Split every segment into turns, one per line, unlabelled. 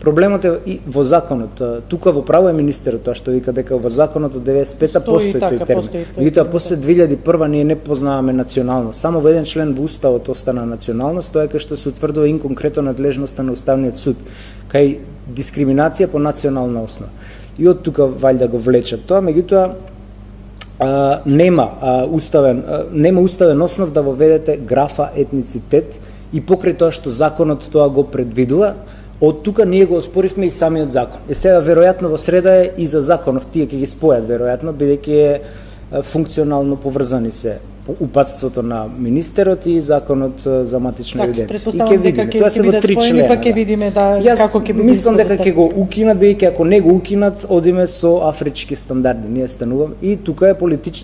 Проблемот е и во законот. Тука во право е министерот тоа што вика дека во законот од 95-та постои тој термин. Меѓутоа после 2001 ние не познаваме националност. Само во еден член во уставот остана националност, тоа е кај што се утврдува инконкретно надлежноста на уставниот суд, кај дискриминација по национална основа. И од тука валјда го влечат тоа, меѓутоа нема уставен основ да воведете графа етницитет и покрај тоа што законот тоа го предвидува. Од тука ние го оспоривме и самиот закон. Сега веројатно во среда е и за законов, тие ќе ги спојат веројатно, бидејќи е функционално поврзани се упатството на министерот и законот за матична евиденција.
Предпоставам дека ќе бидат споени, па ќе видиме како ќе биде.
Мислам дека ќе го укинат, бидејќи ако не го укинат, одиме со афрички стандарди. Ние стануваме и тука е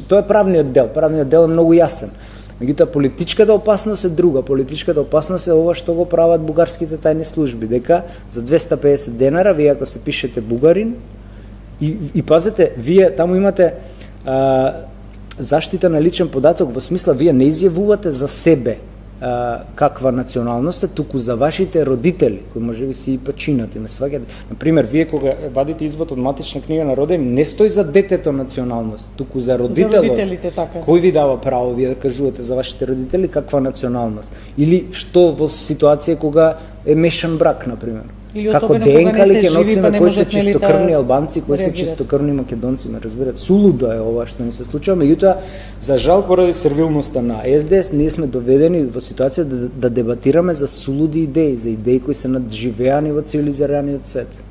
тоа е правниот дел. Правниот дел е многу јасен. Меѓутоа политичката опасност е друга. Политичката опасност е ова што го прават бугарските тајни служби, дека за 250 денара вие ако се пишете бугарин и пазете, вие таму имате заштита на личен податок во смисла вие не изјавувате за себе каква националност е, туку за вашите родители, кои можеби си и починати, ме сваѓате. Например, вие кога вадите извод од матична книга на роден, не стои за детето националност, туку за родителот.
За родителите, така.
Кој ви дава право вие да кажувате за вашите родители каква националност? Или што во ситуација кога е мешан брак, например? Како ДНК ли ќе носиме кои се чистокрвни албанци, кои се чистокрвни македонци, ме разбирате. Сулудо е ова што ни се случува, меѓутоа за жал поради сервилноста на СДС ние сме доведени во ситуација да дебатираме за сулуди идеи, за идеи кои се надживеани во цивилизираниот свет.